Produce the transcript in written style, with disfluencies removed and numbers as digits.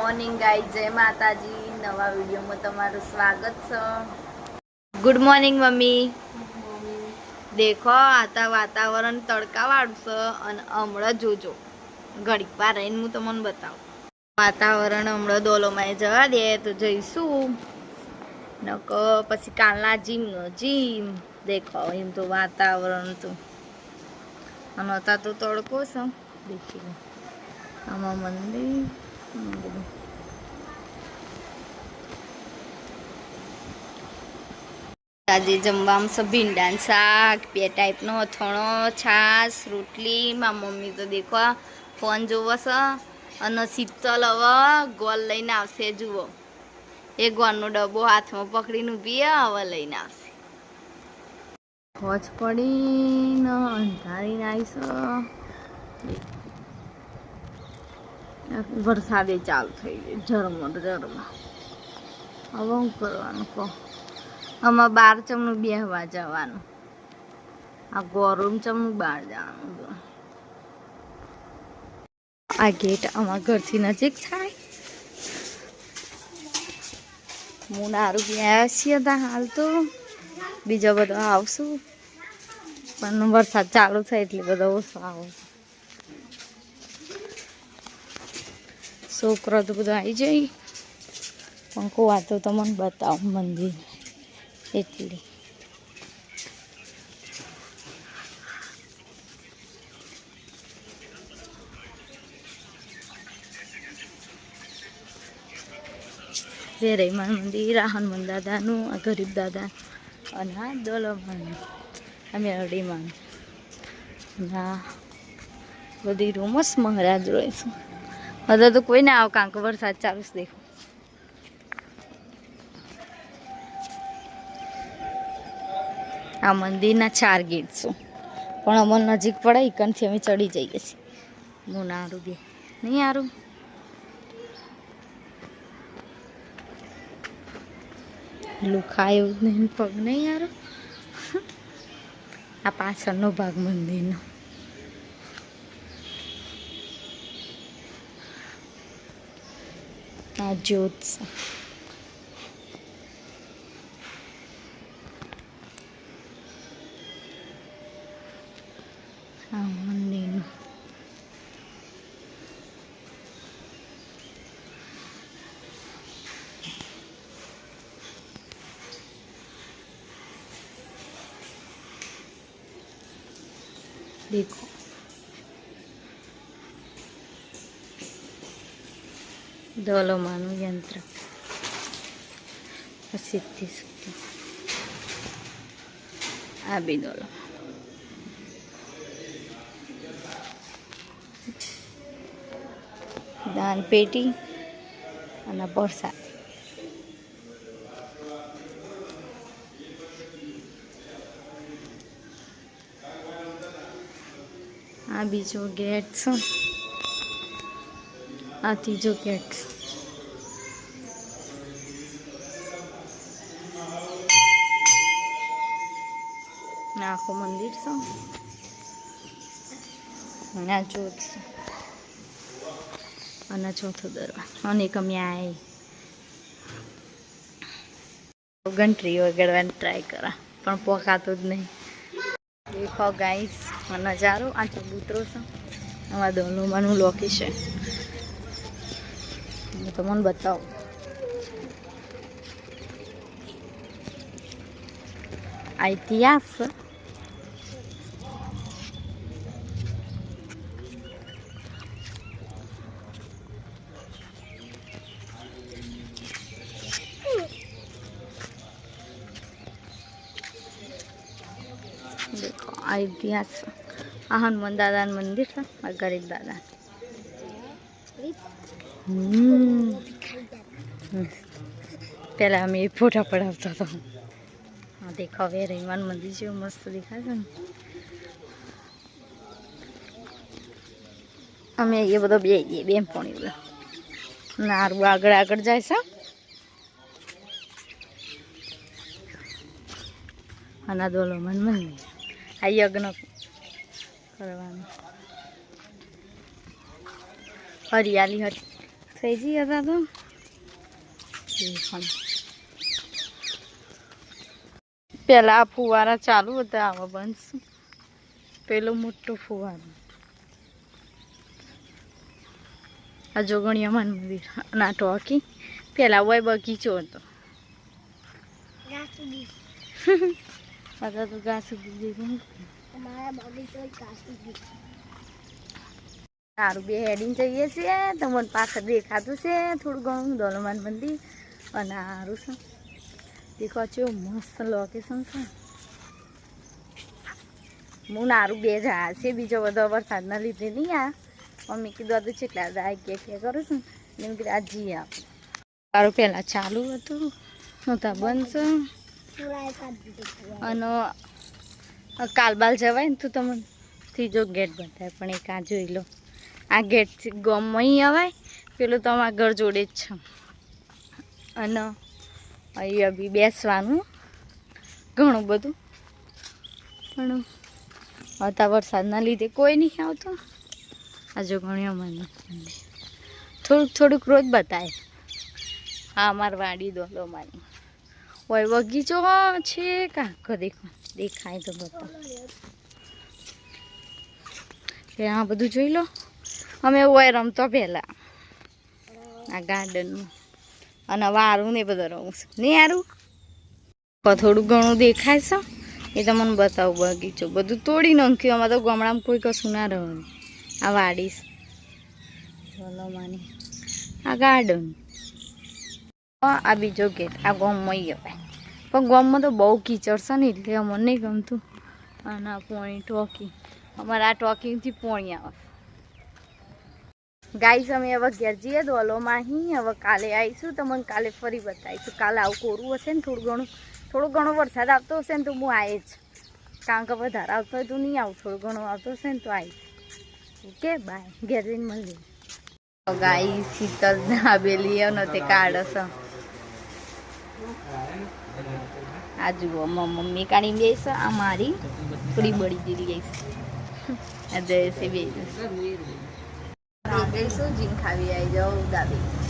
Morning guys, જય માતાજી. નવા વિડીયોમાં તમારું સ્વાગત છે. Good morning mummy. દેખો આ વાતાવરણ તડકા વાળું છે અને હમણાં જોજો ઘડીક વાર રહીને હું તમને બતાવું. વાતાવરણ હમણાં દોલોમાં જવા દે તો જઈશું, નકો પછી કાલના જીમ. દેખો એમ તો વાતાવરણ તો અને હતા તો તડકો છે. દેખી લો આમાં મંદિર. આજે જમવામાં છે ભીંડાનું શાક, 2 ટાઈપનો અથાણો, છાશ, રોટલી. મારી મમ્મી તો દેખો ફોન જોવો છે અને શીતલ હવે ગોળ લઈને આવશે. જુઓ, એ ગોળનો ડબ્બો હાથમાં પકડીને ઊભી હવે લઈને આવશે. હોજ પડીને અંધારીને આવી છે. વરસાદે ચાલુ થઈ ગયો ઝરમર. હવે શું કરવાનું કહો? આમાં 12 ચમનું બેહવા જવાનું. આ ગોરૂમ ચમનું બહાર જવાનું. આ ગેટ અમારા ઘરથી નજીક થાય. હું નારું ગયા છીએ હાલ તો, બીજા બધા આવશું પણ વરસાદ ચાલુ થાય એટલે બધા ઓછો આવો. છોકરો તો બધા આવી જાય પણ કોઈ તો તમને બતાવું મંદિર એટલે. વેરઈમાં મંદિર, આ હનુમાન દાદાનું, આ ગરીબ દાદા અને આ દોલમાનું, આ મેરડીમાં. ના બધી રૂમસ મહારાજ રહીશું. બધા તો કોઈ ના આવ કારણ કે વરસાદ ચાલુ છે. દેખો આ મંદિરના 4 ગેટ છે પણ અમને નજીક પડે એકનથી અમે ચડી જઈએ છીએ. હું ના હારું બે નહીં હારું. લુખાય એવું જ નહીં, પગ નહીં હારું. આ પાછળનો ભાગ મંદિરનો. આ જ્યોત છે. આ મંદિરનું દેખો. દોલોમાનું યંત્ર, સિદ્ધિ શક્તિ. આ બી દોલો. દાન પેટી અને પ્રસાદ. આ બીજો ગેટ છે, આ ત્રીજો ગેટ છે. આખું મંદિર છે અને આ જ્યોત છે અને ચોથો દરવાજો. અને એક અમે આવી ઘંટરી વગાડવાની ટ્રાય કરા પણ પોકાતું જ નહીં. દેખો ગાઈસ નજારો. આ ચબૂતરો છે, આમાં દોલોમાનું લોકેશન હું તમને બતાવું. આ ઇતિહાસ છે. દેખો આ ઇતિહાસ. આ હનુમાન દાદાનું મંદિર છે, આ ગરીબ દાદા. પેલા અમે ફોટા પડાવતા હતા. હા દેખાવ વેરઈમાન મંદિર જેવું મસ્ત દેખાય છે ને. અમે એ બધો બે પોણી બધો નારું આગળ જાય છે. અને દોલોમાન મંદિર. આ યજ્ઞ કરવાનું. હરિયાળી થઈ જઈ હતા તો પેલા આ ફુવારા ચાલુ હતા, આવા બંધ. પેલો મોટો ફુવારો આ જોગણીયા મંદિર અને આ ટોકી. પેલા હોય બગીચો હતો. आता तो घास उगी गई हमारा बगीचा घास उगी तारू बे हेडिंग चाहिए છે તમને પાછળ દેખાતું છે થોડું ઘણું દોલમાન મંદિર અને સારું છે. દેખો છો મસ્ત લોકેશન છે. હું નારું બે જા છે બીજો બધો વરસાદના લીધે નહીં આ મમ્મી કીધું હતું કેટલા જાય કે કરું છું ને એમ કીધું આ જી આપ તારું પહેલાં ચાલુ હતું હું ત્યાં બંધ છે. અને કાલબાલ જવાય ને તો તમને ત્રીજો ગેટ બતાવે પણ એક આ જોઈ લો. આ ગેટથી ગમઈ અવાય પેલું તમારા ઘર જોડે જ છે. અને અહીંયા બી બેસવાનું ઘણું બધું પણ હતા વરસાદના લીધે કોઈ નહીં આવતો. આ જો ઘણી મને થોડુંક રોજ બતાવે. હા અમારી વાડી દોલો મારી ઓય બગીચો છે કાંક દેખાય તો બતા આ બધું જોઈ લો. અમે ઓય રમતો પહેલાં આ ગાર્ડનમાં અને વારું ને બધું રમું છું નહીં સારું. થોડું ઘણું દેખાય છે એ તો મને બતાવું. બગીચો બધું તોડી નાખ્યું. આમાં તો ગામડામાં કોઈ કશું ના રહે. આ વાડી ચલો માની આ ગાર્ડન. આ બીજો ગેટ આ ગામમાં અવાય પણ ગામમાં તો બહુ કીચડ છે ને એટલે અમને નહીં ગમતું. અને આ પોણી ટોકી અમારે આ ટોકીથી પોણી આવે. ગાઈસ અમે હવે ઘેર જઈએ દોલોમાં અહીં. હવે કાલે આવીશું તો મને કાલે ફરી બતાવીશું. કાલે આવું કોરું હશે ને થોડું ઘણું વરસાદ આવતો હશે ને તો હું આવે જ. કારણ કે વધારે આવતો હોય તો નહીં આવું. થોડું ઘણું આવતો હશે ને તો આવીશ. Okay bye. ઘેર જઈને મળીએ. ગાઈસ શીતલ દાબેલી તે કાઢશે. આ જુઓ મમ્મી કાઢી ગઈ છે. આ મારી થોડી બળી દીધી ગઈ છે. આ જશે બે ગઈશું જીન ખાવી આવી જાઓ દાબેલી.